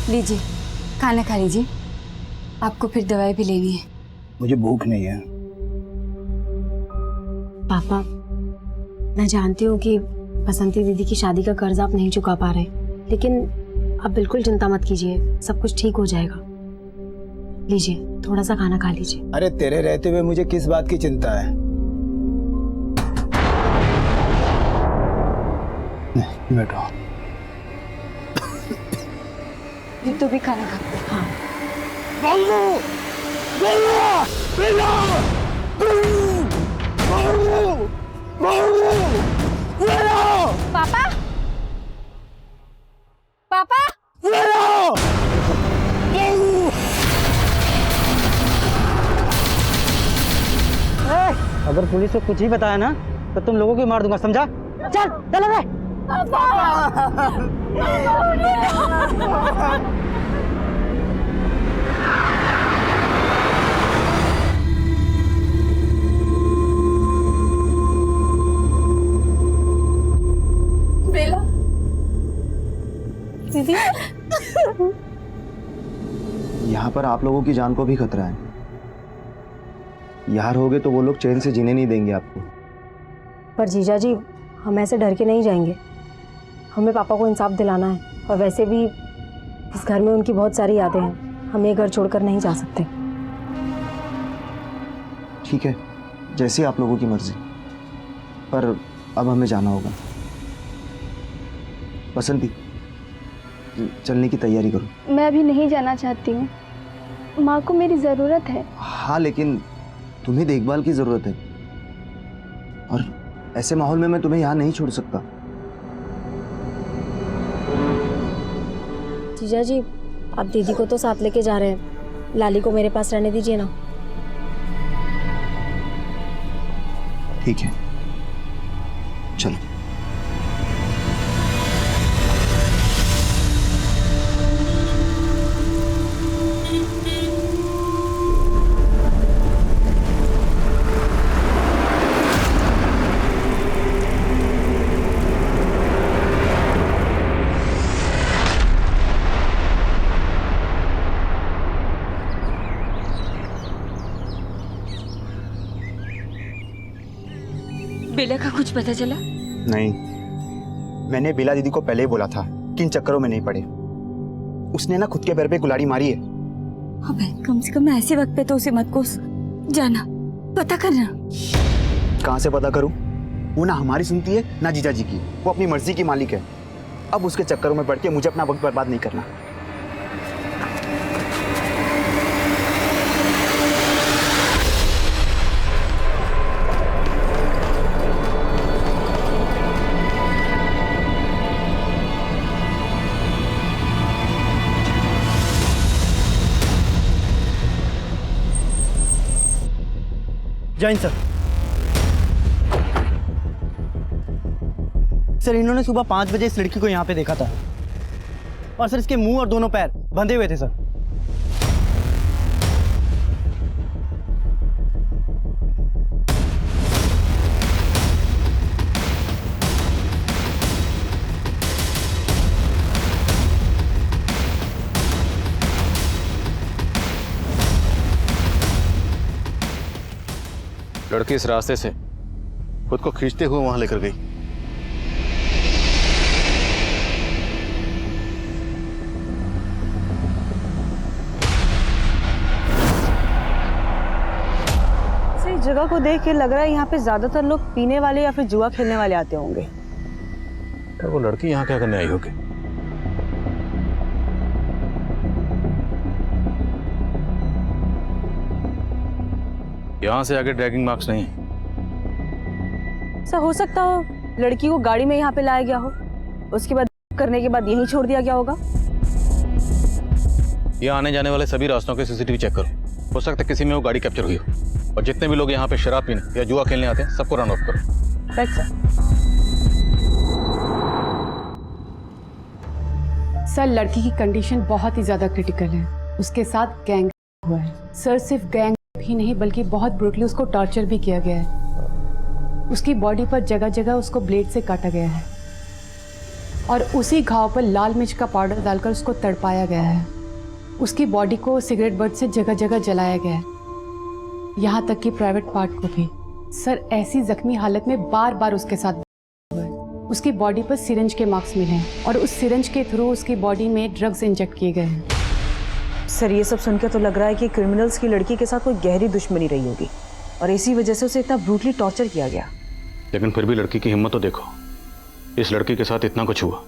लीजिए, खाना खा लीजिए, आपको फिर दवाई भी लेनी है। मुझे भूख नहीं है। पापा, मैं जानती हूँ कि बसंती दीदी की शादी का कर्ज आप नहीं चुका पा रहे, लेकिन आप बिल्कुल चिंता मत कीजिए, सब कुछ ठीक हो जाएगा। लीजिए, थोड़ा सा खाना खा लीजिए। अरे तेरे रहते हुए मुझे किस बात की चिंता है? बैठो। तू भी खाना खा। हाँ। पापा, पापा, अगर पुलिस को कुछ ही बताया ना तो तुम लोगों को मार दूंगा, समझा? चल चल रे। बेला, दीदी, यहाँ पर आप लोगों की जान को भी खतरा है। यहाँ रहोगे तो वो लोग चैन से जीने नहीं देंगे आपको। पर जीजा जी, हम ऐसे डर के नहीं जाएंगे। हमें पापा को इंसाफ दिलाना है, और वैसे भी इस घर में उनकी बहुत सारी यादें हैं। हम ये घर छोड़कर नहीं जा सकते। ठीक है, जैसे आप लोगों की मर्जी, पर अब हमें जाना होगा। बसंती, चलने की तैयारी करो। मैं अभी नहीं जाना चाहती हूँ, माँ को मेरी ज़रूरत है। हाँ, लेकिन तुम्हें देखभाल की जरूरत है, और ऐसे माहौल में मैं तुम्हें यहाँ नहीं छोड़ सकता। जीजा जी, आप दीदी को तो साथ लेके जा रहे हैं, लाली को मेरे पास रहने दीजिए ना। ठीक है, चलो। बेला का कुछ पता चला? नहीं, मैंने बेला दीदी को पहले ही बोला था कि इन चक्करों में नहीं पड़े। उसने ना खुद के पैर पे कुल्हाड़ी मारी है। अबे, कम से कम ऐसे वक्त पे तो उसे मत कोस। जाना, पता करना। कहाँ से पता करूं? वो ना हमारी सुनती है ना जीजा जी की। वो अपनी मर्जी की मालिक है। अब उसके चक्करों में पड़ के मुझे अपना वक्त बर्बाद नहीं करना। जैन सर। सर, इन्होंने सुबह 5 बजे इस लड़की को यहाँ पे देखा था, और सर इसके मुंह और दोनों पैर बंधे हुए थे सर। लड़की इस रास्ते से खुद को खींचते हुए वहां लेकर गई। इस जगह को देख के लग रहा है यहाँ पे ज्यादातर लोग पीने वाले या फिर जुआ खेलने वाले आते होंगे। तो वो लड़की यहाँ क्या करने आई होगी? यहाँ से आगे ड्रैगिंग मार्क्स नहीं है। ऐसा हो सकता हो लड़की को गाड़ी में यहाँ पे लाया गया हो, उसके बाद करने के बाद यहीं छोड़ दिया गया होगा। यहाँ आने जाने वाले सभी रास्तों के सीसीटीवी चेक करो। हो सकता है किसी में वो गाड़ी कैप्चर हुई हो। और जितने भी लोग यहाँ पे शराब पीने या जुआ खेलने आते हैं, सबको रन ऑफ करो। Right sir. सर, लड़की की कंडीशन बहुत ही ज्यादा क्रिटिकल है। उसके साथ गैंग हुआ है सर। सिर्फ गैंग ही नहीं बल्कि बहुत ब्रूटली उसको टॉर्चर भी किया गया है। उसकी बॉडी पर जगह जगह उसको ब्लेड से काटा गया है। और उसी घाव पर लाल मिर्च का पाउडर डालकर उसको तड़पाया गया है। उसकी बॉडी को सिगरेट बट से जगह जगह जलाया गया है, यहाँ तक कि प्राइवेट पार्ट को भी। सर, ऐसी जख्मी हालत में बार बार उसके साथ हुआ है। उसकी बॉडी पर सिरिंज के मार्क्स मिले हैं और उस सिरिंज के थ्रू उसकी बॉडी में ड्रग्स इंजेक्ट किए गए हैं। सर, ये सब सुनकर तो लग रहा है कि क्रिमिनल्स की लड़की के साथ कोई गहरी दुश्मनी रही होगी और इसी वजह से उसे इतना ब्रूटली टॉर्चर किया गया। लेकिन फिर भी लड़की की हिम्मत तो देखो, इस लड़की के साथ इतना कुछ हुआ,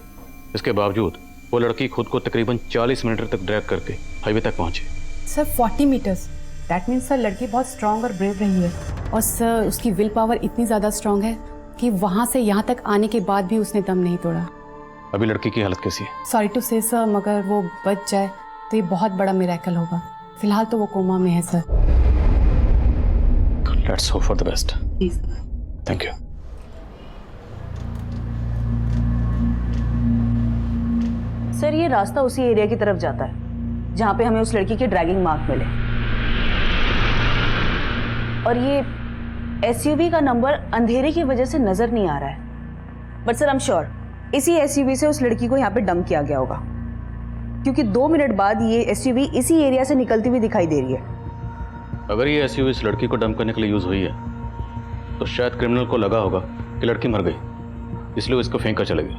इसके बावजूद वो लड़की खुद को तकरीबन 40 मिनट तक ड्रैग करके हाईवे तक पहुंची। Sir 40 metres, that means sir लड़की बहुत स्ट्रांग और ब्रेव रही है। और सर उसकी विल पावर इतनी ज़्यादा स्ट्रांग है कि वहाँ से यहाँ तक आने के बाद भी उसने दम नहीं तोड़ा। अभी लड़की की हालत कैसी है? सॉरी टू से सर, मगर वो बच जाए तो ये बहुत बड़ा मिरेकल होगा। फिलहाल तो वो कोमा में है sir. Let's hope for the best. Please. Thank you. Sir, ये रास्ता उसी एरिया की तरफ जाता है जहाँ पे हमें उस लड़की के ड्रैगिंग मार्क मिले, और ये एसयूवी का नंबर अंधेरे की वजह से नजर नहीं आ रहा है। But sir, I am sure इसी एसयूवी से उस लड़की को यहाँ पे डंप किया गया होगा, क्योंकि 2 मिनट बाद ये एसयूवी इसी एरिया से निकलती हुई दिखाई दे रही है। अगर ये एसयूवी इस लड़की को डंप करने के लिए यूज हुई है तो शायद क्रिमिनल को लगा होगा कि लड़की मर गई, इसलिए वो इसको फेंक कर चले गए,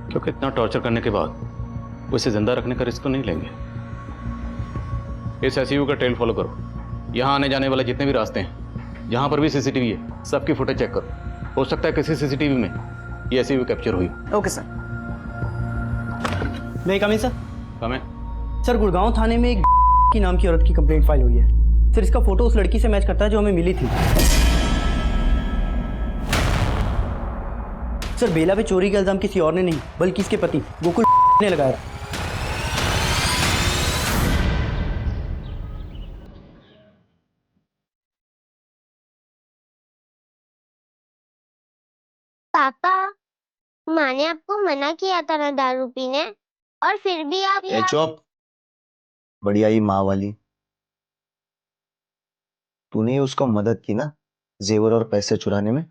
क्योंकि इतना टॉर्चर करने के बाद वो इसे जिंदा रखने का रिस्क तो नहीं लेंगे। इस एसयूवी का ट्रेल फॉलो करो, यहाँ आने जाने वाले जितने भी रास्ते हैं, जहाँ पर भी सीसीटीवी है, सबकी फुटेज चेक करो। हो सकता है किसी सीसीटीवी में ये एसयूवी कैप्चर हुई। Okay sir. मैं कम इन सर। कमें सर, गुड़गांव थाने में एक की नाम की औरत की कंप्लेंट फाइल हुई है। सर, इसका फोटो उस लड़की से मैच करता है जो हमें मिली थी। सर, बेला पे चोरी का इल्जाम किसी और ने नहीं बल्कि इसके पति गोकुल ने लगाया। पापा, माँ ने आपको मना किया था ना दारू पीने, और फिर भी आप चुप। बढ़िया ही माँ वाली। तूने ही उसको मदद की ना जेवर और पैसे चुराने में।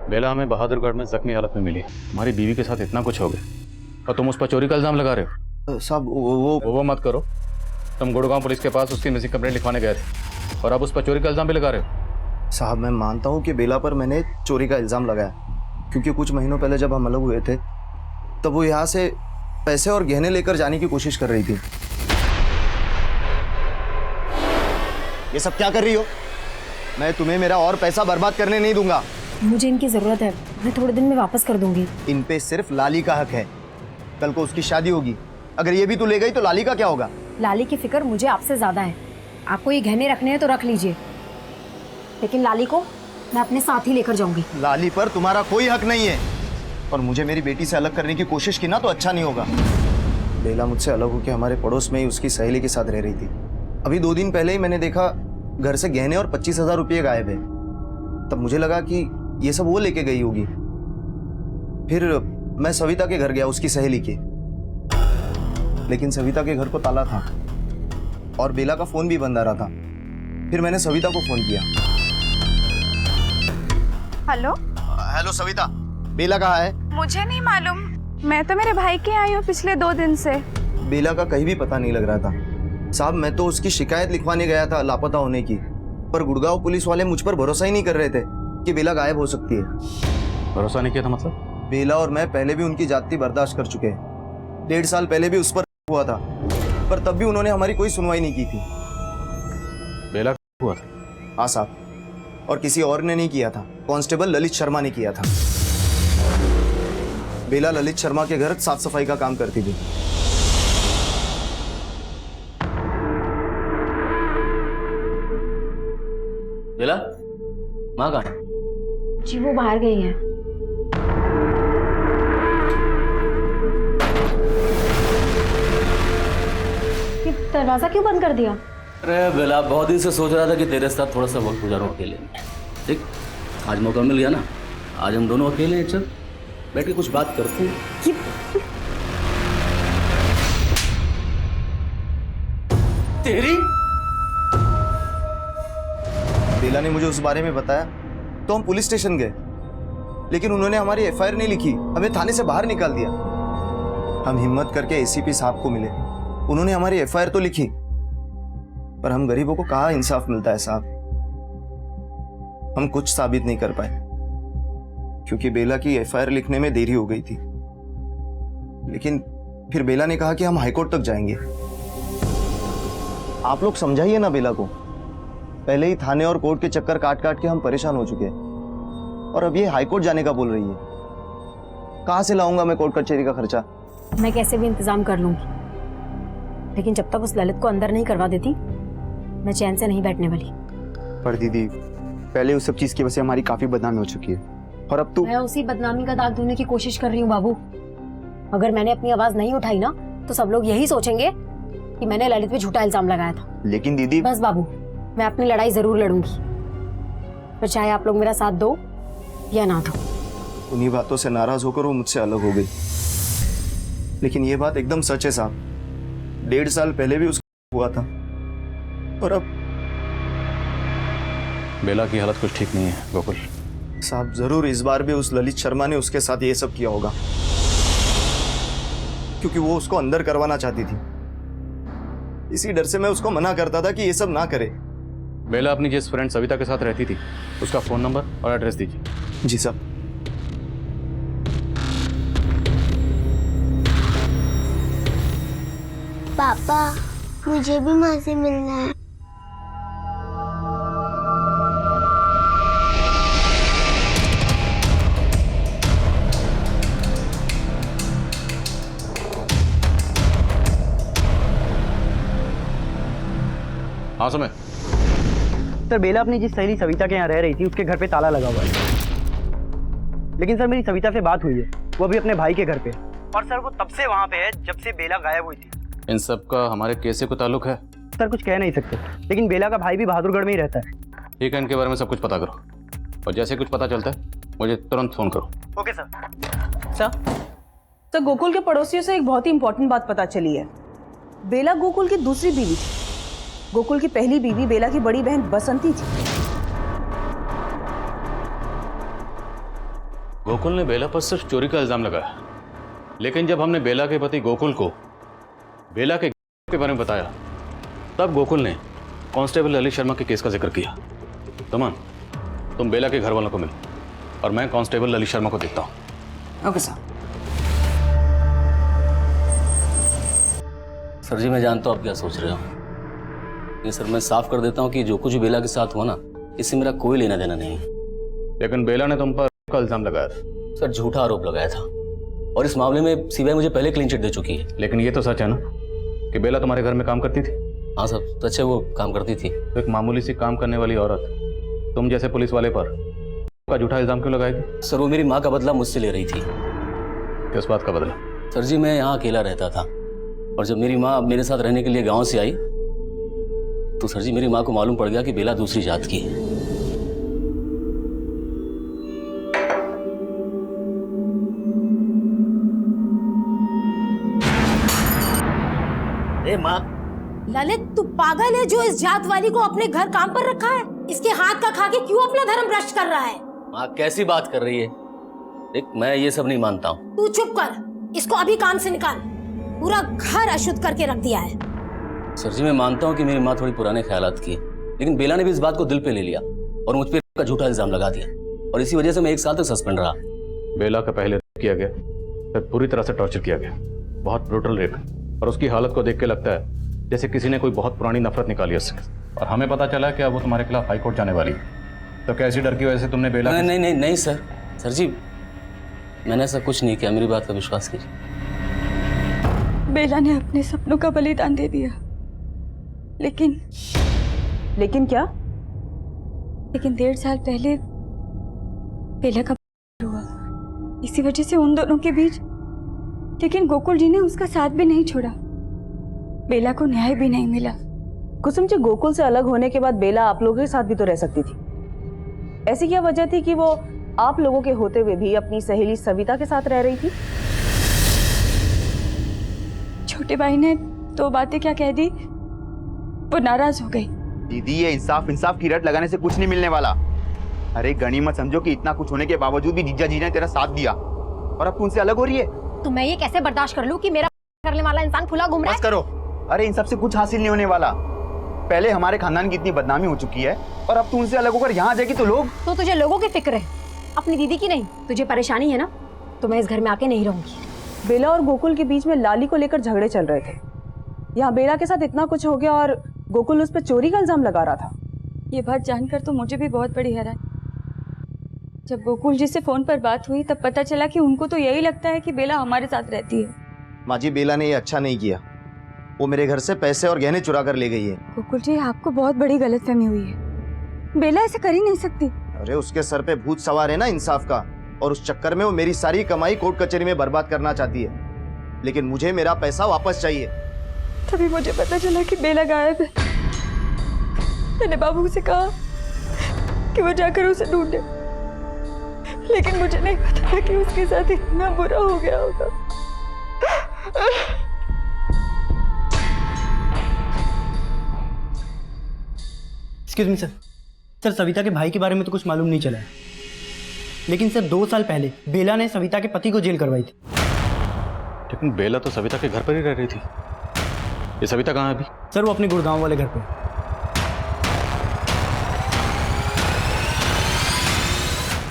बेला हमें बहादुरगढ़ में जख्मी हालत में मिली। हमारी बीवी के साथ इतना कुछ हो गया और तुम उस पर चोरी का इल्जाम लगा रहे हो। साहब वो मत करो। तुम गुड़गांव पुलिस के पास उसकी मिसिंग कंप्लेंट लिखवाने गए थे और अब उस पर चोरी का इल्जाम भी लगा रहे हो। साहब, मैं मानता हूँ कि बेला पर मैंने चोरी का इल्जाम लगाया, क्योंकि कुछ महीनों पहले जब हम अलग हुए थे तब वो यहाँ से पैसे और गहने लेकर जाने की कोशिश कर रही थी। ये सब क्या कर रही हो? मैं तुम्हें मेरा और पैसा बर्बाद करने नहीं दूंगा। मुझे इनकी ज़रूरत है, मैं थोड़े दिन में वापस कर दूंगी। इन पे सिर्फ लाली का हक है। कल को उसकी शादी होगी, अगर ये भी तू ले गई तो लाली का क्या होगा? लाली की फिक्र मुझे आपसे ज़्यादा है। आपको ये गहने रखने हैं तो रख लीजिए, लेकिन लाली को मैं अपने साथ ही लेकर जाऊंगी। लाली पर तुम्हारा कोई हक नहीं है, और मुझे मेरी बेटी से अलग करने की कोशिश की ना तो अच्छा नहीं होगा। बेला मुझसे अलग होकर हमारे पड़ोस में ही उसकी सहेली के साथ रह रही थी। अभी 2 दिन पहले ही मैंने देखा घर से गहने और 25,000 रुपये गायब है। तब मुझे लगा कि ये सब वो लेके गई होगी। फिर मैं सविता के घर गया, उसकी सहेली के, लेकिन सविता के घर को ताला था और बेला का फोन भी बंद आ रहा था। फिर मैंने सविता को फोन किया। हेलो हेलो सविता, बेला कहाँ है? मुझे नहीं मालूम, मैं तो मेरे भाई के आई हूँ पिछले 2 दिन से। बेला का कहीं भी पता नहीं लग रहा था। साहब, मैं तो उसकी शिकायत लिखवाने गया था लापता होने की, पर गुड़गांव पुलिस वाले मुझ पर भरोसा ही नहीं कर रहे थे कि बेला गायब हो सकती है। भरोसा नहीं किया था मतलब? बेला और मैं पहले भी उनकी जाति बर्दाश्त कर चुके हैं। 1.5 साल पहले भी उस पर हुआ था, पर तब भी उन्होंने हमारी कोई सुनवाई नहीं की थी। बेला हुआ था? हाँ साहब, और किसी और ने नहीं किया था, कांस्टेबल ललित शर्मा ने किया था। बेला ललित शर्मा के घर साफ सफाई का काम करती थी। बेला माँ कहाँ? जी वो बाहर गई है। ये दरवाजा क्यों बंद कर दिया? अरे बेला, बहुत दिन से सोच रहा था कि तेरे साथ थोड़ा सा वक्त गुजारूं अकेले में। ठीक, आज मौका मिल गया ना, आज हम दोनों अकेले हैं। चल बैठ के कुछ बात करते हैं। तेरी? बेला ने मुझे उस बारे में बताया तो हम पुलिस स्टेशन गए, लेकिन उन्होंने हमारी एफआईआर नहीं लिखी, हमें थाने से बाहर निकाल दिया। हम हिम्मत करके एसीपी साहब को मिले, उन्होंने हमारी एफआईआर तो लिखी, पर हम गरीबों को कहाँ इंसाफ मिलता है साहब। हम कुछ साबित नहीं कर पाए क्योंकि बेला की एफआईआर लिखने में देरी हो गई थी। लेकिन फिर बेला ने कहा कि हम हाईकोर्ट तक जाएंगे। आप लोग समझाइए ना बेला को, पहले ही थाने और कोर्ट के चक्कर काट काट के हम परेशान हो चुके हैं, और अब ये हाईकोर्ट जाने का बोल रही है। कहां से लाऊंगा मैं कोर्ट कचहरी का खर्चा? मैं कैसे भी इंतजाम कर लूंगी, लेकिन जब तक उस ललित को अंदर नहीं करवा देती मैं चैन से नहीं बैठने वाली। पर दीदी, पहले उस सब चीज की वजह से हमारी काफी बदनामी हो चुकी है, और अब तो मैं उसी बदनामी का दाग धोने की कोशिश कर रही हूँ बाबू। अगर मैंने अपनी आवाज नहीं उठाई ना तो सब लोग यही सोचेंगे कि मैंने ललित पे झूठा इल्जाम लगाया था। लेकिन दीदी, बस बाबू, मैं अपनी लड़ाई जरूर लड़ूंगी, फिर चाहे आप लोग मेरा साथ दो या ना दो। उन्हीं बातों से नाराज होकर वो मुझसे अलग हो गई, लेकिन ये बात एकदम सच है साहब। 1.5 साल पहले भी उसका हुआ था, और अब बेला की हालत कुछ ठीक नहीं है गोकुल साहब। जरूर इस बार भी उस ललित शर्मा ने उसके साथ ये सब किया होगा, क्योंकि वो उसको अंदर करवाना चाहती थी। इसी डर से मैं उसको मना करता था कि ये सब ना करे। बेला अपनी जिस फ्रेंड सविता के साथ रहती थी उसका फोन नंबर और एड्रेस दीजिए। जी साहब। पापा, मुझे भी माँ से मिलना है। हाँ समय। सर बेला अपनी जिस सहेली सविता के यहाँ रह रही थी उसके घर पे ताला लगा हुआ है, लेकिन सर मेरी सविता से बात हुई है, वो अभी अपने भाई के घर पे, और सर वो तब से वहाँ पे है जब से बेला गायब हुई थी। इन सब का हमारे केस से कोई ताल्लुक है? सर कुछ कह नहीं सकते, लेकिन बेला का भाई भी बहादुरगढ़ में ही रहता है। ठीक है, इनके बारे में सब कुछ पता करो, और जैसे कुछ पता चलता है मुझे तुरंत फोन करो। Okay sir. सर गोकुल के पड़ोसियों से एक बहुत ही इंपॉर्टेंट बात पता चली है। बेला गोकुल की दूसरी बीवी थी। गोकुल की पहली बीवी बेला की बड़ी बहन बसंती थी। गोकुल ने बेला पर सिर्फ चोरी का इल्जाम लगाया, लेकिन जब हमने बेला के पति गोकुल को बेला के बारे में बताया तब गोकुल ने कांस्टेबल ललित शर्मा के केस का जिक्र किया। तमन, तुम बेला के घर वालों को मिल और मैं कांस्टेबल ललित शर्मा को देखता हूँ। Okay sir. सर जी मैं जानता हूँ आप क्या सोच रहे हो। ये सर मैं साफ कर देता हूँ कि जो कुछ बेला के साथ हुआ ना, इससे मेरा कोई लेना देना नहीं है। लेकिन बेला ने तुम पर का इल्जाम लगाया था। सर झूठा आरोप लगाया था, और इस मामले में सीबीआई मुझे पहले क्लीन चिट दे चुकी है। लेकिन ये तो सच है ना कि बेला तुम्हारे घर में काम करती थी? हाँ सर सच है, वो काम करती थी। तो एक मामूली सी काम करने वाली औरत तुम जैसे पुलिस वाले पर का झूठा इल्जाम क्यों लगाएगी? सर वो मेरी माँ का बदला मुझसे ले रही थी। किस बात का बदला? सर जी मैं यहाँ अकेला रहता था, और जब मेरी माँ मेरे साथ रहने के लिए गाँव से आई तो सर जी मेरी माँ को मालूम पड़ गया कि बेला दूसरी जात की है। माँ, ललित तू पागल है जो इस जात वाली को अपने घर काम पर रखा है? इसके हाथ का खा के क्यों अपना धर्म भ्रष्ट कर रहा है? माँ कैसी बात कर रही है? देख मैं ये सब नहीं मानता हूँ। तू चुप कर, इसको अभी काम से निकाल। पूरा घर अशुद्ध करके रख दिया है। सर जी मैं मानता हूँ कि मेरी माँ थोड़ी पुराने ख्यालात की है, लेकिन बेला ने भी इस बात को दिल पे ले लिया और मुझ पे का झूठा इल्जाम लगा दिया, और इसी वजह से मैं 1 साल तक सस्पेंड रहा। बेला का पहले रेप किया गया, फिर पूरी तरह से टॉर्चर किया गया, बहुत ब्रूटल रेप है, और उसकी हालत को देख के लगता है जैसे किसी ने कोई बहुत पुरानी नफरत निकाली उससे। और हमें पता चला कि अब वो तुम्हारे खिलाफ हाईकोर्ट जाने वाली है। तो कैसी डर की वजह से तुमने बेला? नहीं नहीं नहीं नहीं सर, सर जी मैंने ऐसा कुछ नहीं किया, मेरी बात का विश्वास कीजिए। बेला ने अपने सपनों का बलिदान दे दिया, लेकिन क्या? लेकिन 1.5 साल पहले बेला का हुआ, इसी वजह से उन दोनों के बीच। लेकिन गोकुल जी ने उसका साथ भी नहीं छोड़ा, बेला को न्याय भी नहीं मिला। कुसुम जी, गोकुल से अलग होने के बाद बेला आप लोगों के साथ भी तो रह सकती थी। ऐसी क्या वजह थी कि वो आप लोगों के होते हुए भी अपनी सहेली सविता के साथ रह रही थी? छोटे भाई ने 2 बातें क्या कह दी, वो नाराज हो गई। दीदी ये इंसाफ इंसाफ की रट लगाने से कुछ नहीं मिलने वाला। अरे गनीमत समझो कि इतना कुछ होने के बावजूद भी जीजा जी ने तेरा साथ दिया और अब तू उनसे अलग हो रही है। तो मैं ये कैसे बर्दाश्त कर लूं कि मेरा करने वाला इंसान खुला घूम रहा बस करो। अरे इन सब से कुछ हासिल नहीं होने वाला। पहले हमारे खानदान की इतनी बदनामी हो चुकी है और अब तू उनसे अलग होकर यहाँ आ जाएगी तो लोग। तो तुझे लोगों की फिक्र है, अपनी दीदी की नहीं। तुझे परेशानी है ना, तो मैं इस घर में आके नहीं रहूंगी। बेला और गोकुल के बीच में लाली को लेकर झगड़े चल रहे थे। यहाँ बेला के साथ इतना कुछ हो गया और गोकुल उस पर चोरी का इल्जाम लगा रहा था। ये बात जानकर तो मुझे भी बहुत बड़ी हैरानी। जब गोकुल जी से फोन पर बात हुई तब पता चला कि उनको तो यही लगता है कि बेला हमारे साथ रहती है। माँ जी, बेला ने ये अच्छा नहीं किया। वो मेरे घर से पैसे और गहने चुरा कर ले गई है। गोकुल जी, आपको बहुत बड़ी गलतफहमी हुई है। बेला ऐसे कर ही नहीं सकती। अरे उसके सर पे भूत सवार है ना इंसाफ का, और उस चक्कर में वो मेरी सारी कमाई कोर्ट कचहरी में बर्बाद करना चाहती है। लेकिन मुझे मेरा पैसा वापस चाहिए। तभी मुझे पता चला कि बेला गायब है। मैंने बाबू से कहा कि वो जाकर उसे ढूंढे, लेकिन मुझे नहीं पता था कि उसके साथ इतना बुरा हो गया होगा। Excuse me sir. Sir, Savita के भाई के बारे में तो कुछ मालूम नहीं चला है, लेकिन सर 2 साल पहले बेला ने सविता के पति को जेल करवाई थी। लेकिन बेला तो सविता के घर पर ही रह रही थी। ये सविता कहाँ है अभी? सर, वो अपने गुड़गांव वाले घर पे।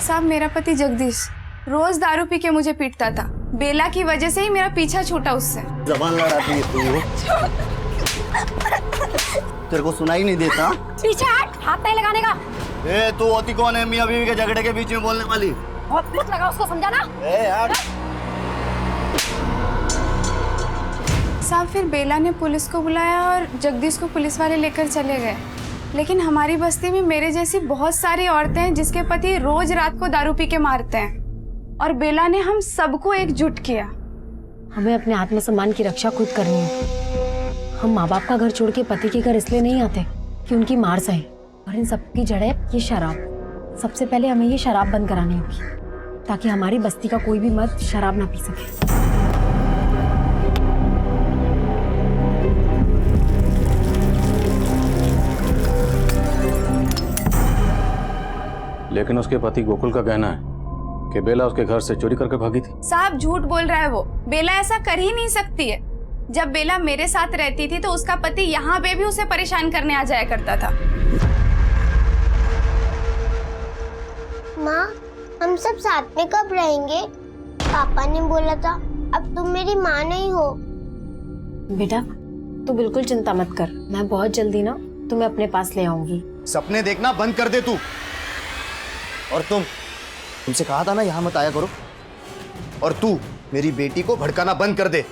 साहब, मेरा पति जगदीश रोज दारू पी के मुझे पीटता था। बेला की वजह से ही मेरा पीछा छूटा उससे। जबान लड़ाती है तू। तेरे को सुनाई नहीं देता? पीछे हट, हाथ नहीं लगाने का। ए, तू होती कौन है मियां बीवी के झगड़े के बीच में बोलने वाली? बहुत मत लगा उसको, समझा ना? साहब, फिर बेला ने पुलिस को बुलाया और जगदीश को पुलिस वाले लेकर चले गए। लेकिन हमारी बस्ती में मेरे जैसी बहुत सारी औरतें हैं जिसके पति रोज रात को दारू पी के मारते हैं, और बेला ने हम सबको एकजुट किया। हमें अपने आत्मसम्मान की रक्षा खुद करनी है। हम माँ बाप का घर छोड़ के पति के घर इसलिए नहीं आते कि उनकी मार सहे, और इन सब की जड़ है ये शराब। सबसे पहले हमें ये शराब बंद करानी होगी ताकि हमारी बस्ती का कोई भी मर्द शराब ना पी सके। लेकिन उसके पति गोकुल का कहना है कि बेला उसके घर से चोरी करके भागी थी। साहब, झूठ बोल रहा है वो। बेला ऐसा कर ही नहीं सकती है। जब बेला मेरे साथ रहती थी तो उसका पति यहाँ पे भी उसे परेशान करने आ जाया करता था। माँ, हम सब साथ में कब रहेंगे? पापा ने बोला था अब तुम मेरी माँ नहीं हो। बेटा, तू बिल्कुल चिंता मत कर। मैं बहुत जल्दी ना तुम्हें अपने पास ले आऊंगी। सपने देखना बंद कर दे तू। और तुमसे कहा था ना यहाँ मत आया करो। और तू मेरी बेटी को भड़काना बंद कर दे।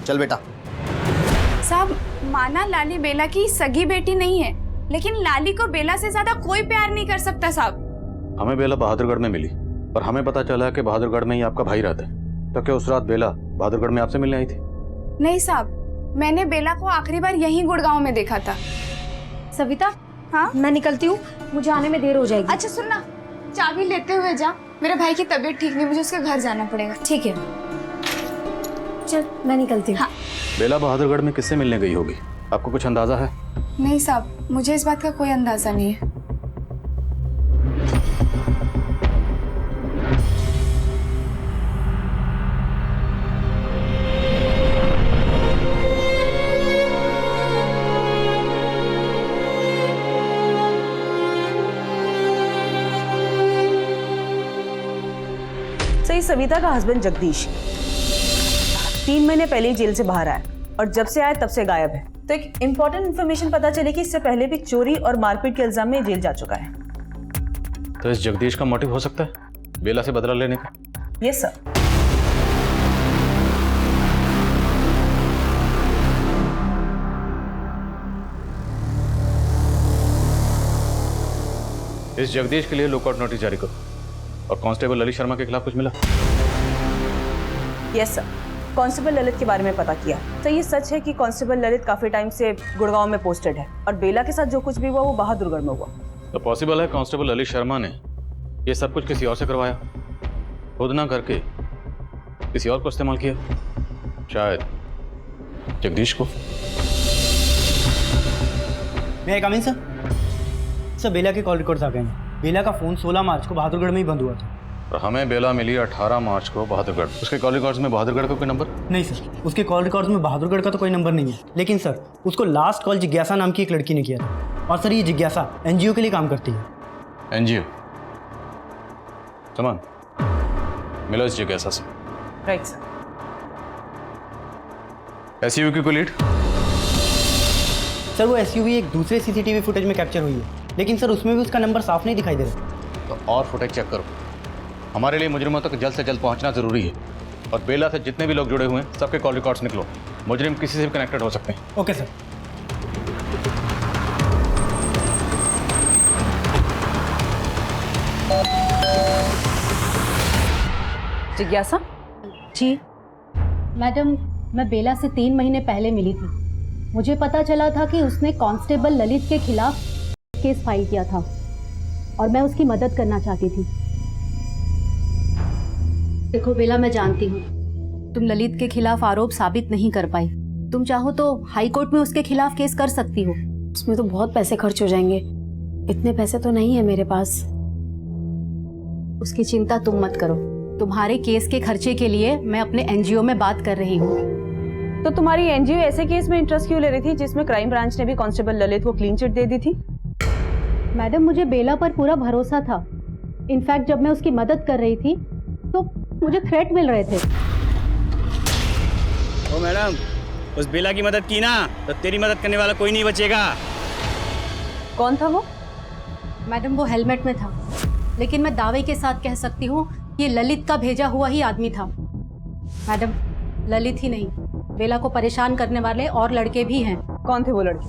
चल बेटा। साहब, माना लाली बेला की सगी बेटी नहीं है, लेकिन लाली को बेला से ज्यादा कोई प्यार नहीं कर सकता साहब। हमें बेला बहादुरगढ़ में मिली और हमें पता चला कि बहादुरगढ़ में ही आपका भाई रहता है। तो क्या उस रात बेला बहादुरगढ़ में आपसे मिलने आई थी? नहीं साहब, मैंने बेला को आखिरी बार यहीं गुड़गांव में देखा था। सविता, हाँ, मैं निकलती हूँ, मुझे आने में देर हो जाएगी। अच्छा सुनना, चाबी लेते हुए जा। मेरे भाई की तबीयत ठीक नहीं, मुझे उसके घर जाना पड़ेगा। ठीक है, चल मैं निकलती हूँ। हाँ। बेला बहादुरगढ़ में किससे मिलने गई होगी? आपको कुछ अंदाजा है? नहीं साहब, मुझे इस बात का कोई अंदाजा नहीं है। सही, सविता का हस्बैंड जगदीश 3 महीने पहले ही जेल से बाहर आया और जब से आया तब से गायब है। तो एक इम्पोर्टेंट इन्फॉर्मेशन पता चली कि इससे पहले भी चोरी और मारपीट के इल्जाम में जेल जा चुका है। तो इस जगदीश का मोटिव हो सकता है बेला से बदला लेने का? Yes sir. इस जगदीश के लिए लुकआउट नोटिस जारी करो। और कांस्टेबल ललित शर्मा के खिलाफ कुछ मिला? यस सर, कांस्टेबल ललित के बारे में पता किया। तो ये सच है कि कांस्टेबल ललित काफी टाइम से गुड़गांव में पोस्टेड है और बेला के साथ जो कुछ भी हुआ वो बहादुरगढ़ में हुआ। तो पॉसिबल है कांस्टेबल ललित शर्मा ने ये सब कुछ किसी और से करवाया, खुद ना करके किसी और को इस्तेमाल किया, शायद जगदीश को। मैं कम इन सर? सर बेला के कॉल रिकॉर्ड्स आ गए हैं। बेला का फ़ोन 16 मार्च को बहादुरगढ़ में ही बंद हुआ था। और हमें बेला मिली 18 मार्च को बहादुरगढ़। उसके कॉल रिकॉर्ड्स में बहादुरगढ़ का कोई नंबर? नहीं सर, उसके कॉल रिकॉर्ड्स में बहादुरगढ़ का तो कोई नंबर नहीं है, लेकिन सर उसको लास्ट कॉल जिज्ञासा नाम की एक लड़की ने किया था। और सर ये जिज्ञासा एनजीओ के लिए काम करती है। एनजीओ? चमन, मिलो इस जिज्ञासा से। Right sir. एसयूवी की कोई लीड? सर वो एसयूवी एक दूसरे सीसीटीवी फुटेज में कैप्चर हुई है, लेकिन सर उसमें भी उसका नंबर साफ नहीं दिखाई दे रहा। तो और फुटेज चेक करो। हमारे लिए मुजरिमों तक जल्द से जल्द पहुंचना जरूरी है। और बेला से जितने भी लोग जुड़े हुए हैं सबके कॉल रिकॉर्ड्स निकलो। मुजरिम किसी से भी कनेक्टेड हो सकते हैं। Okay sir. जिज्ञासा? जी मैडम, मैं बेला से 3 महीने पहले मिली थी। मुझे पता चला था कि उसने कांस्टेबल ललित के खिलाफ केस फाइल किया था और मैं उसकी मदद करना चाहती थी। देखो बेला, मैं जानती हूँ तुम ललित के खिलाफ आरोप साबित नहीं कर पाई। तुम चाहो तो हाई कोर्ट में उसके खिलाफ केस कर सकती हो। उसमें तो बहुत पैसे खर्च हो जाएंगे, इतने पैसे तो नहीं है मेरे पास। उसकी चिंता तुम मत करो। तुम्हारे केस के खर्चे के लिए मैं अपने एनजीओ में बात कर रही हूँ। तो तुम्हारी एनजीओ ऐसे केस में इंटरेस्ट क्यों ले रही थी जिसमें क्राइम ब्रांच ने भी कांस्टेबल ललित को क्लीन चिट दे दी थी? मैडम, मुझे बेला पर पूरा भरोसा था। इनफैक्ट जब मैं उसकी मदद कर रही थी तो मुझे थ्रेट मिल रहे थे। ओ मैडम, उस बेला की मदद की ना तो तेरी मदद करने वाला कोई नहीं बचेगा। कौन था वो? मैडम, वो हेलमेट में था, लेकिन मैं दावे के साथ कह सकती हूँ ये ललित का भेजा हुआ ही आदमी था। मैडम, ललित ही नहीं, बेला को परेशान करने वाले और लड़के भी हैं। कौन थे वो लड़के?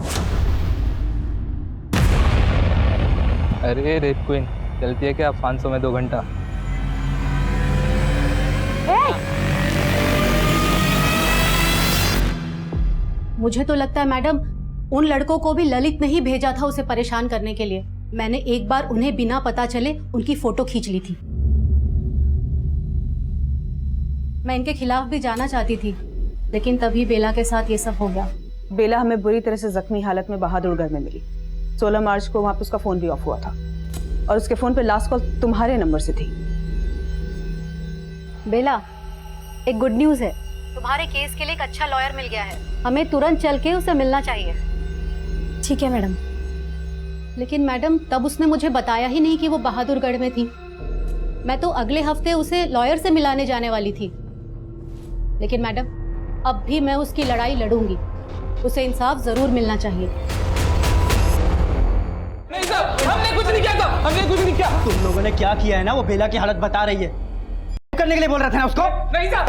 अरे रेड क्वीन, चलती है क्या 500 में 2 घंटा? मुझे तो लगता है मैडम उन लड़कों को भी ललित ने ही भेजा था उसे परेशान करने के लिए। मैंने एक बार उन्हें बिना पता चले उनकी फोटो खींच ली थी। मैं इनके खिलाफ भी जाना चाहती थी, लेकिन तभी बेला के साथ ये सब हो गया। बेला हमें बुरी तरह से जख्मी हालत में बहादुरगढ़ में मिली। 16 मार्च को वहां पे उसका फोन भी ऑफ हुआ था और उसके फोन पे लास्ट कॉल तुम्हारे नंबर से थी। बेला, एक गुड न्यूज़ है। तुम्हारे केस के लिए एक अच्छा लॉयर मिल गया है। हमें तुरंत चल के उसे मिलना चाहिए। ठीक है मैडम। लेकिन मैडम, तब उसने मुझे बताया ही नहीं कि वो बहादुरगढ़ में थी। मैं तो अगले हफ्ते उसे लॉयर से मिलाने जाने वाली थी। लेकिन मैडम, अब भी मैं उसकी लड़ाई लड़ूंगी। उसे इंसाफ जरूर मिलना चाहिए। नहीं सर, हमने कुछ नहीं किया था, हमने कुछ नहीं किया। तुम लोगों ने क्या किया है ना, वो बेला की हालत बता रही है। करने के लिए बोल रहा था ना उसको? नहीं सर,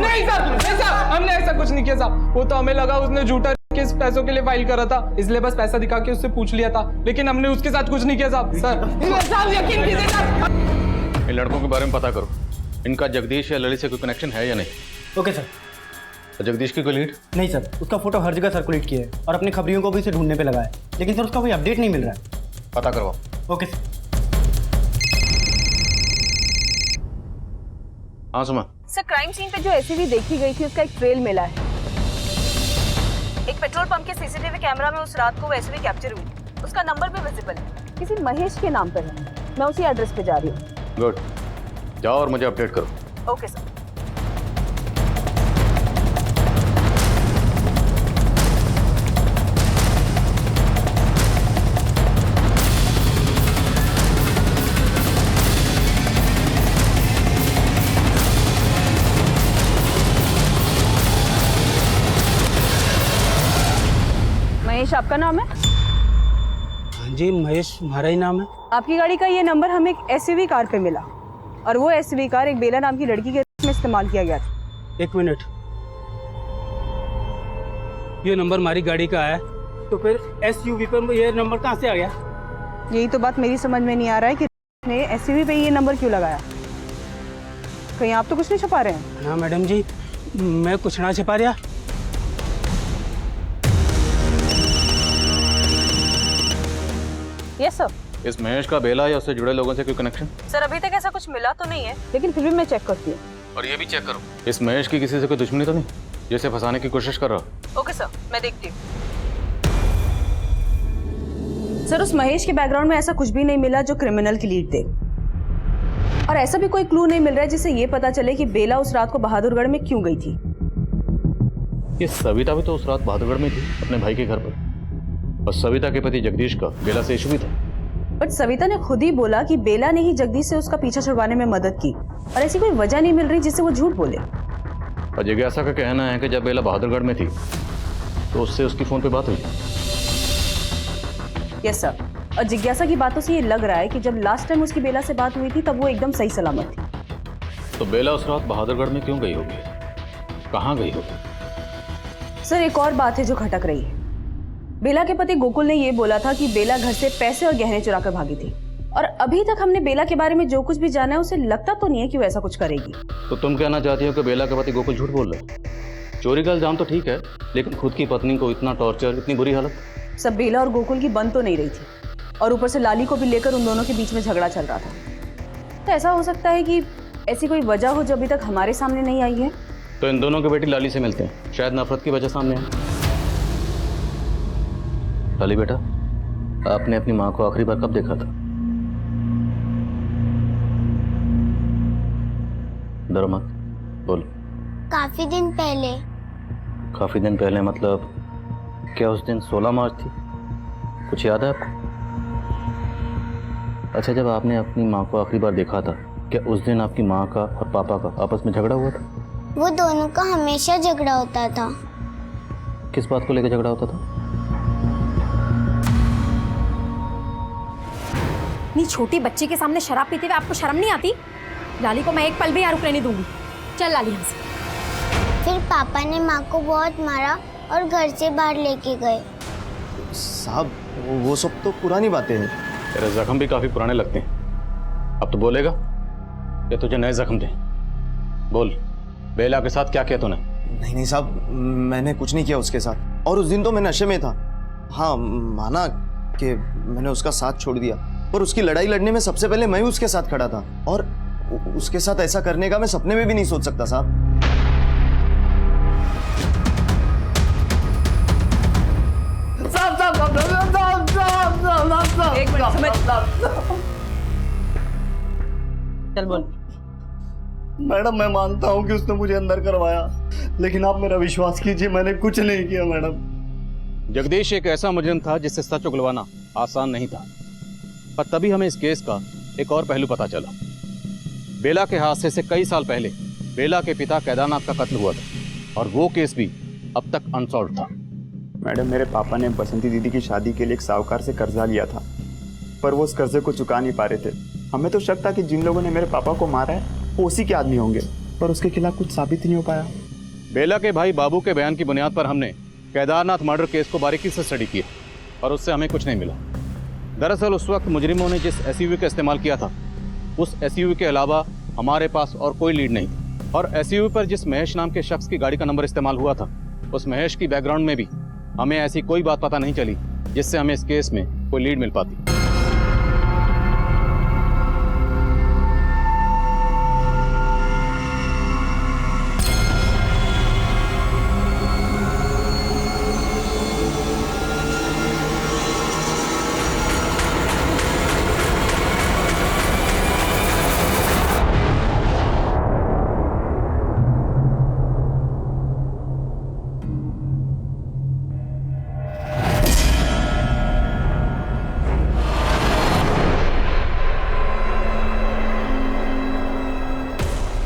नहीं सर, नहीं सर, हमने ऐसा कुछ नहीं किया साहब। वो तो हमें लगा उसने झूठा केस पैसों के लिए फाइल करा था, इसलिए बस पैसा दिखा के उससे पूछ लिया था, लेकिन हमने उसके साथ कुछ नहीं किया साहब। सर यकीन कीजिए सर। इन लड़कों के बारे में पता करो, इनका जगदीश या ललित से कोई कनेक्शन है या नहीं। Okay sir. तो जगदीश की कोई लीड? नहीं सर, उसका फोटो हर जगह सर्कुलेट किया है और अपने खबरियों को भी उसे ढूंढने पे लगा है, लेकिन सर उसका कोई अपडेट नहीं मिल रहा है। पता करवाओ। Okay sir. हाँ सुमा। सर, क्राइम सीन पे जो एसयूवी देखी गई थी उसका एक ट्रेल मिला है। एक पेट्रोल पंप के सीसीटीवी कैमरा में उस रात को वो एसयूवी कैप्चर हुई। उसका नंबर भी विजिबल है, किसी महेश के नाम पर है। मैं उसी एड्रेस पे जा रही हूँ। गुड, जाओ और मुझे अपडेट करो। Okay sir. महेश आपका नाम है? हाँ जी, महेश हमारा ही नाम है। आपकी गाड़ी का ये नंबर हमें एक एसयूवी कार पे मिला और वो एसयूवी कार एक बेला नाम की लड़की के में इस्तेमाल किया गया था। 1 मिनट, ये नंबर हमारी गाड़ी का है, तो फिर एसयूवी पर ये नंबर कहाँ से आ गया? यही तो बात मेरी समझ में नहीं आ रहा है कि ने एसयूवी पे ये नंबर क्यों लगाया। कहीं आप तो कुछ नहीं छुपा रहे हैं? हाँ मैडम जी, मैं कुछ ना छिपा रहा। Yes sir. इस महेश का बेला या उससे जुड़े लोगों से कोई कनेक्शन? सर, अभी तक ऐसा कुछ मिला तो नहीं है, लेकिन फिर भी मैं चेक करती हूँ। और ये भी चेक करो, इस महेश की किसी से कोई दुश्मनी तो नहीं, जैसे फंसाने की कोशिश कर रहा हो? ओके सर, मैं देखती हूँ। सर उस महेश के बैकग्राउंड में ऐसा कुछ भी नहीं मिला जो क्रिमिनल की लीड दे, और ऐसा भी कोई क्लू नहीं मिल रहा है जिससे ये पता चले कि बेला उस रात को बहादुरगढ़ में क्यों गई थी। ये सविता भी तो उस रात बहादुरगढ़ में थी अपने भाई के घर पर, और सविता के पति जगदीश का बेला से इशू भी था। बट सविता ने खुद ही बोला कि बेला ने ही जगदीश से उसका पीछा छुड़वाने में मदद की, और ऐसी कोई वजह नहीं मिल रही जिससे वो झूठ बोले। और जिज्ञासा का कहना है कि जब बेला बहादुरगढ़ में थी तो उससे उसकी फोन पे बात हुई। यस सर, और जिज्ञासा की बातों से ये लग रहा है कि जब लास्ट टाइम उसकी बेला से बात हुई थी तब वो एकदम सही सलामत थी। तो बेला उस रात बहादुरगढ़ में क्यों गई होगी, कहाँ गई होगी? सर एक और बात है जो खटक रही है। बेला के पति गोकुल ने ये बोला था कि बेला घर से पैसे और गहने चुरा कर भागी थी, और अभी तक हमने बेला के बारे में जो कुछ भी जाना है उसे लगता तो नहीं है कि वो ऐसा कुछ करेगी। तो तुम कहना चाहती हो कि बेला के पति गोकुल झूठ बोल रहे? चोरी का इल्जाम तो ठीक है, लेकिन खुद की पत्नी को इतना टॉर्चर, इतनी बुरी हालत? सब बेला और गोकुल की बन तो नहीं रही थी, और ऊपर से लाली को भी लेकर उन दोनों के बीच में झगड़ा चल रहा था। तो ऐसा हो सकता है कि ऐसी कोई वजह हो जो अभी तक हमारे सामने नहीं आई है। तो इन दोनों के बेटी लाली से मिलते हैं, शायद नफरत की वजह सामने है। लाली बेटा, आपने अपनी माँ को आखिरी बार कब देखा था? डरो मत, बोलो। काफी दिन पहले। काफी दिन पहले मतलब क्या उस दिन 16 मार्च थी? कुछ याद है आपको? अच्छा, जब आपने अपनी माँ को आखिरी बार देखा था, क्या उस दिन आपकी माँ का और पापा का आपस में झगड़ा हुआ था? वो दोनों का हमेशा झगड़ा होता था। किस बात को लेकर झगड़ा होता था? इतनी छोटी बच्ची के सामने शराब पीते हुए आपको शर्म नहीं आती? लाली को मैं एक पल भी यहाँ रुकने नहीं दूंगी। चल लाली यहाँ से। फिर पापा ने माँ को बहुत मारा और घर से बाहर लेके गए। साहब वो सब तो पुरानी बातें हैं। तेरे जख्म भी काफी पुराने लगते हैं। अब तो बोलेगा या तुझे नए जख्म दे? बोल, बेला के साथ क्या किया तूने? नहीं नहीं साहब, मैंने कुछ नहीं किया उसके साथ, और उस दिन तो मैं नशे में था। हाँ, माना कि मैंने उसका साथ छोड़ दिया, पर उसकी लड़ाई लड़ने में सबसे पहले मैं उसके साथ खड़ा था, और उसके साथ ऐसा करने का मैं सपने में भी नहीं सोच सकता साहब। एक मिनट, समझ। चल बोल। मैडम मैं मानता हूँ कि उसने मुझे अंदर करवाया, लेकिन आप मेरा विश्वास कीजिए, मैंने कुछ नहीं किया मैडम। जगदीश एक ऐसा मुजरिम था जिससे सच उगलवाना आसान नहीं था, पर तभी हमें इस केस का एक और पहलू पता चला। बेला के हादसे से कई साल पहले बेला के पिता केदारनाथ का कत्ल हुआ था, और वो केस भी अब तक अनसॉल्व था। मैडम, मेरे पापा ने बसंती दीदी की शादी के लिए एक साहूकार से कर्जा लिया था, पर वो उस कर्जे को चुका नहीं पा रहे थे। हमें तो शक था कि जिन लोगों ने मेरे पापा को मारा है वो उसी के आदमी होंगे, पर उसके खिलाफ कुछ साबित नहीं हो पाया। बेला के भाई बाबू के बयान की बुनियाद पर हमने केदारनाथ मर्डर केस को बारीकी से स्टडी किया, और उससे हमें कुछ नहीं मिला। दरअसल उस वक्त मुजरिमों ने जिस एसयूवी का इस्तेमाल किया था, उस एसयूवी के अलावा हमारे पास और कोई लीड नहीं थी, और एसयूवी पर जिस महेश नाम के शख्स की गाड़ी का नंबर इस्तेमाल हुआ था, उस महेश की बैकग्राउंड में भी हमें ऐसी कोई बात पता नहीं चली जिससे हमें इस केस में कोई लीड मिल पाती।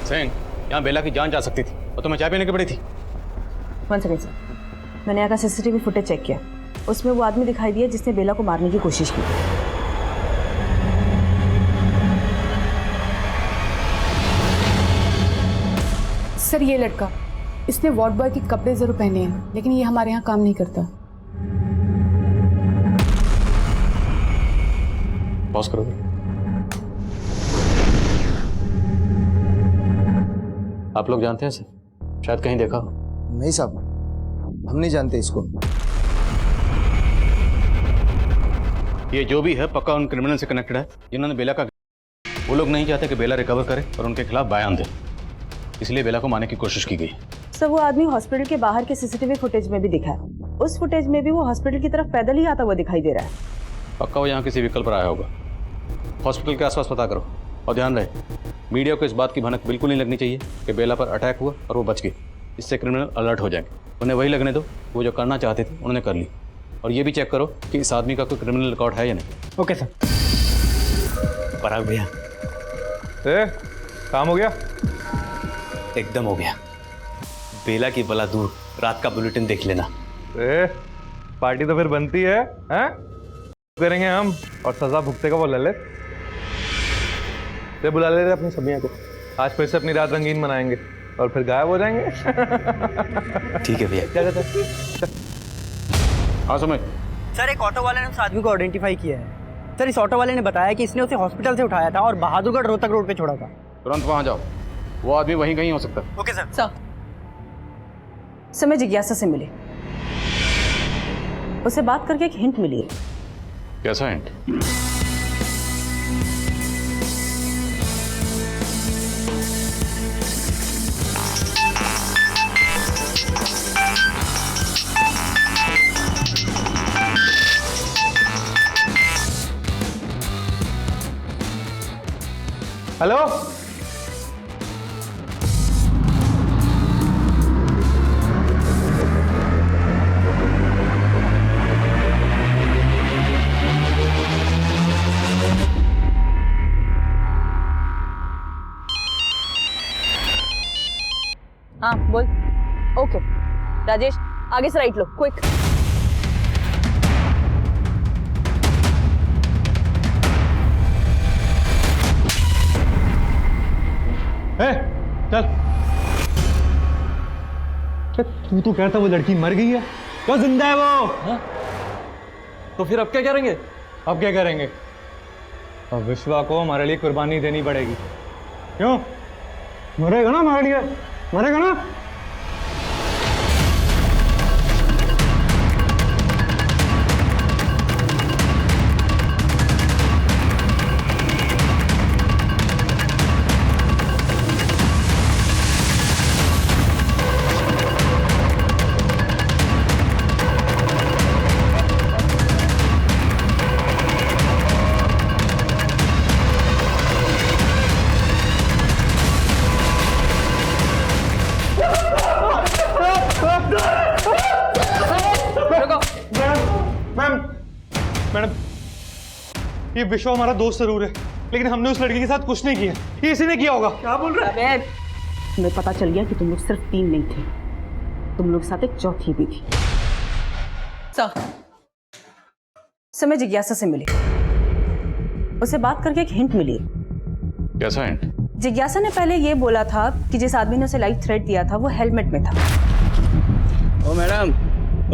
सेन, यहाँ बेला की जान जा सकती थी और तुम्हें चाय पीने की पड़ी थी। वन सेकेंड सर, मैंने यहाँ का सीसीटीवी फुटेज चेक किया, उसमें वो आदमी दिखाई दिया जिसने बेला को मारने की कोशिश की। सर ये लड़का, इसने वार्ड बॉय के कपड़े जरूर पहने हैं, लेकिन ये हमारे यहाँ काम नहीं करता। पॉज करो। आप लोग जानते हैं इसे? शायद कहीं देखा हो। नहीं साहब, हम नहीं जानते इसको। ये जो भी है पक्का उन क्रिमिनल से कनेक्टेड है जिन्होंने बेला का। वो लोग नहीं चाहते कि बेला रिकवर करे और उनके खिलाफ बयान दे, इसलिए बेला को मारने की कोशिश की गई। सर वो आदमी हॉस्पिटल के बाहर के सीसीटीवी फुटेज में भी दिखा है। उस फुटेज में भी वो हॉस्पिटल की तरफ पैदल ही आता हुआ दिखाई दे रहा है। पक्का वो यहाँ किसी व्हीकल पर आया होगा। हॉस्पिटल के आसपास पता करो और ध्यान रहे मीडिया को इस बात की भनक बिल्कुल नहीं लगनी चाहिए कि बेला पर अटैक हुआ और वो बच गई। इससे क्रिमिनल अलर्ट हो जाएंगे। उन्हें वही लगने दो, वो जो करना चाहते थे उन्होंने कर ली। और ये भी चेक करो कि इस आदमी का कोई क्रिमिनल रिकॉर्ड है या नहीं। Okay sir. पराग भैया, काम हो गया? एकदम हो गया। बेला की बला दूर, रात का बुलेटिन देख लेना। पार्टी तो फिर बनती है, हैं? करेंगे हम, और सजा भुगतेगा वो ललित। ते बुला ले रहे अपनी समिया को। आज फिर से अपनी रात रंगीन मनाएंगे और फिर गायब हो जाएंगे। ठीक है भैया। क्या हाँ समझ। सर, एक ऑटो वाले ने उस आदमी को आइडेंटिफाई किया है। सर, इस ऑटो वाले ने बताया कि इसने उसे हॉस्पिटल से उठाया था और बहादुरगढ़ रोहतक रोड पे छोड़ा था। तुरंत वहां जाओ, वो आदमी वहीं कहीं हो सकता है। Okay sir. सर, मैं जिज्ञासा से मिली, उसे बात करके एक हिंट मिली है। कैसा हिंट? हेलो, हाँ बोल। ओके राजेश, आगे से राइट लो, क्विक। चल। तू तो कहता वो लड़की मर गई है, तो जिंदा है वो। हा? तो फिर अब क्या करेंगे? अब क्या करेंगे? अब विश्वा को हमारे लिए कुर्बानी देनी पड़ेगी। क्यों? मरेगा ना हमारे लिए, मरेगा ना। मैडम, ये विश्व हमारा दोस्त जरूर है, लेकिन हमने उस लड़की के साथ कुछ नहीं किया। ये इसी ने किया होगा। क्या बोल रहे हैं? तुम्हें पता चल गया कि तुम लोग सिर्फ 3 नहीं थे, तुम लोग साथ एक चौथी भी थी। सर, मैं जिज्ञासा से मिली, उसे बात करके एक हिंट मिली। कैसा हिंट? जिज्ञासा ने पहले ये बोला था कि जिस आदमी ने उसे लाइफ थ्रेट दिया था वो हेलमेट में था। ओ मैडम,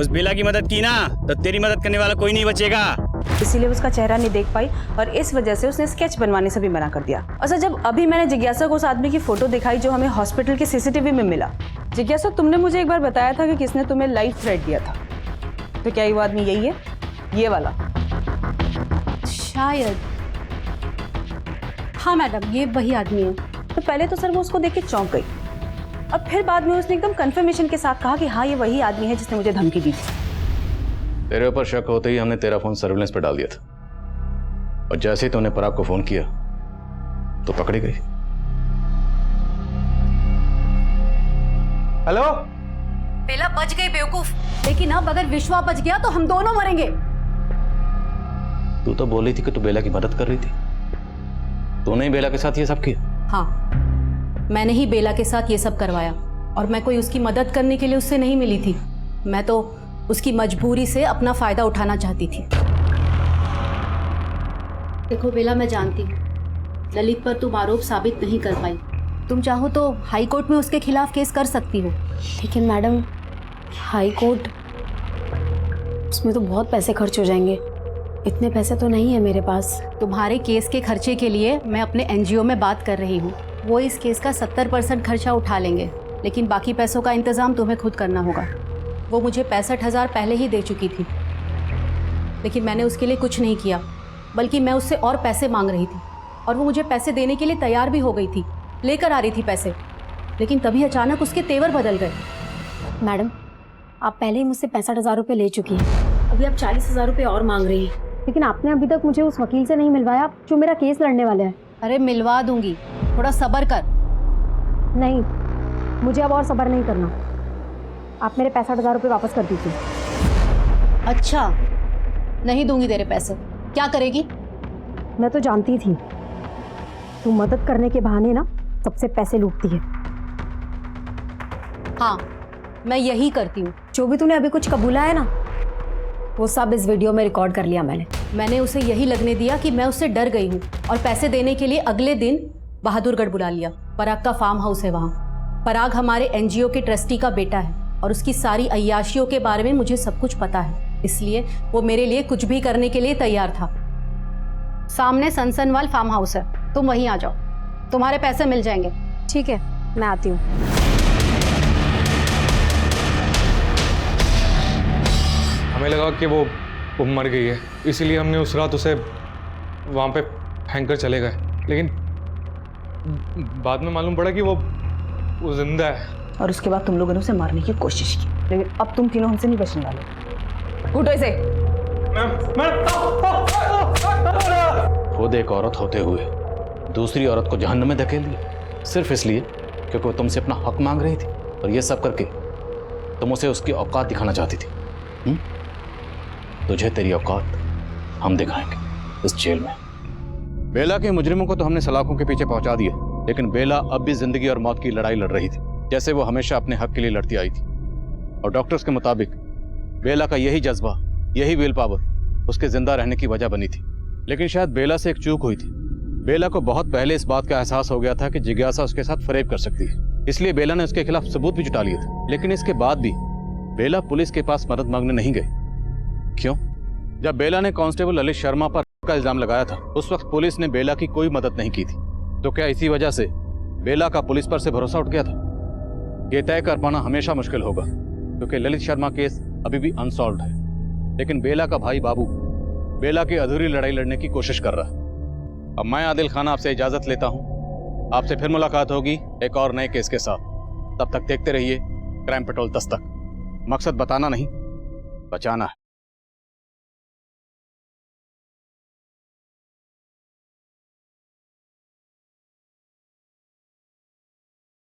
उस बेला की मदद की ना तो तेरी मदद करने वाला कोई नहीं बचेगा। इसीलिए उसका चेहरा नहीं देख पाई और इस वजह से उसने स्केच बनवाने से भी मना कर दिया। और सर, जब अभी मैंने जिज्ञासा को उस आदमी की फोटो दिखाई जो हमें हॉस्पिटल के सीसीटीवी में मिला, जिज्ञासा तुमने मुझे एक बार बताया था कि किसने तुम्हें लाइफ थ्रेट दिया था, तो क्या ये वो आदमी यही है, ये वाला? शायद। हाँ मैडम, ये वही आदमी है। तो पहले तो सर वो उसको देख के चौंक गई और फिर बाद में उसने एकदम कंफर्मेशन के साथ कहा कि हाँ ये वही आदमी है जिसने मुझे धमकी दी थी। तेरे ऊपर शक होते ही हमने तेरा फोन सर्विलेंस पे डाल दिया था, और जैसे ही तूने पराग को फोन किया तो पकड़ी गई। हेलो, बेला बच गई बेवकूफ, लेकिन अब अगर विश्वा बच गया तो हम दोनों मरेंगे। तू तो बोल रही थी कि तू बेला की मदद कर रही थी, तूने ही बेला के साथ ये सब किया? हाँ, मैंने ही बेला के साथ ये सब करवाया, और मैं कोई उसकी मदद करने के लिए उससे नहीं मिली थी। मैं तो उसकी मजबूरी से अपना फायदा उठाना चाहती थी। देखो बेला, मैं जानती हूँ ललित पर तुम आरोप साबित नहीं कर पाई। तुम चाहो तो हाई कोर्ट में उसके खिलाफ केस कर सकती हो। लेकिन मैडम, हाई कोर्ट, उसमें तो बहुत पैसे खर्च हो जाएंगे। इतने पैसे तो नहीं है मेरे पास। तुम्हारे केस के खर्चे के लिए मैं अपने एनजीओ में बात कर रही हूँ। वो इस केस का 70% खर्चा उठा लेंगे, लेकिन बाकी पैसों का इंतज़ाम तुम्हें खुद करना होगा। वो मुझे 65,000 पहले ही दे चुकी थी, लेकिन मैंने उसके लिए कुछ नहीं किया, बल्कि मैं उससे और पैसे मांग रही थी, और वो मुझे पैसे देने के लिए तैयार भी हो गई थी, लेकर आ रही थी पैसे। लेकिन तभी अचानक उसके तेवर बदल गए। मैडम, आप पहले ही मुझसे 65,000 रुपये ले चुकी हैं, अभी आप 40,000 रुपये और मांग रही हैं। लेकिन आपने अभी तक मुझे उस वकील से नहीं मिलवाया जो मेरा केस लड़ने वाला है। अरे मिलवा दूंगी, थोड़ा सब्र कर। नहीं, मुझे अब और सब्र नहीं करना। आप मेरे 65,000 रुपये वापस कर दीजिए। अच्छा, नहीं दूंगी तेरे पैसे। क्या करेगी? मैं तो जानती थी तू मदद करने के बहाने ना सबसे पैसे लूटती है। हाँ, मैं यही करती हूँ। जो भी तूने अभी कुछ कबूला है ना, वो सब इस वीडियो में रिकॉर्ड कर लिया मैंने उसे यही लगने दिया कि मैं उससे डर गई हूँ और पैसे देने के लिए अगले दिन बहादुरगढ़ बुला लिया। पराग का फार्म हाउस है वहाँ। पराग हमारे एनजीओ के ट्रस्टी का बेटा है और उसकी सारी अय्याशियों के बारे में मुझे सब कुछ पता है, इसलिए वो मेरे लिए कुछ भी करने के लिए तैयार था। सामने सनसनवाल फार्म हाउस है, तुम वहीं आ जाओ, तुम्हारे पैसे मिल जाएंगे। ठीक है, मैं आती हूँ। हमें लगा कि वो मर गई है, इसीलिए हमने उस रात उसे वहाँ पे फेंक कर चले गए, लेकिन बाद में मालूम पड़ा कि वो जिंदा है। और उसके बाद तुम लोगों ने उसे मारने की कोशिश की, लेकिन अब तुम तीनों हमसे नहीं बचने वाले। उठो इसे। खुद एक औरत होते हुए दूसरी औरत को जहन्नम में धकेल दिया, सिर्फ इसलिए क्योंकि वो तुमसे अपना हक मांग रही थी, और ये सब करके तुम उसे उसकी औकात दिखाना चाहती थी। तुझे तेरी औकात हम दिखाएंगे इस जेल में। बेला के मुजरिमों को तो हमने सलाखों के पीछे पहुंचा दिया, लेकिन बेला अब भी जिंदगी और मौत की लड़ाई लड़ रही थी, जैसे वो हमेशा अपने हक के लिए लड़ती आई थी। और डॉक्टर्स के मुताबिक बेला का यही जज्बा, यही विल पावर उसके जिंदा रहने की वजह बनी थी। लेकिन शायद बेला से एक चूक हुई थी। बेला को बहुत पहले इस बात का एहसास हो गया था कि जिज्ञासा उसके साथ फरेब कर सकती है, इसलिए बेला ने उसके खिलाफ सबूत भी जुटा लिए थे। लेकिन इसके बाद भी बेला पुलिस के पास मदद मांगने नहीं गई। क्यों? जब बेला ने कांस्टेबल ललित शर्मा पर का इल्जाम लगाया था, उस वक्त पुलिस ने बेला की कोई मदद नहीं की थी। तो क्या इसी वजह से बेला का पुलिस पर से भरोसा उठ गया था? ये तय कर पाना हमेशा मुश्किल होगा, क्योंकि ललित शर्मा केस अभी भी अनसॉल्व्ड है। लेकिन बेला का भाई बाबू बेला की अधूरी लड़ाई लड़ने की कोशिश कर रहा है। अब मैं आदिल खान आपसे इजाजत लेता हूँ। आपसे फिर मुलाकात होगी एक और नए केस के साथ। तब तक देखते रहिए क्राइम पेट्रोल दस्तक। मकसद बताना नहीं, बचाना है।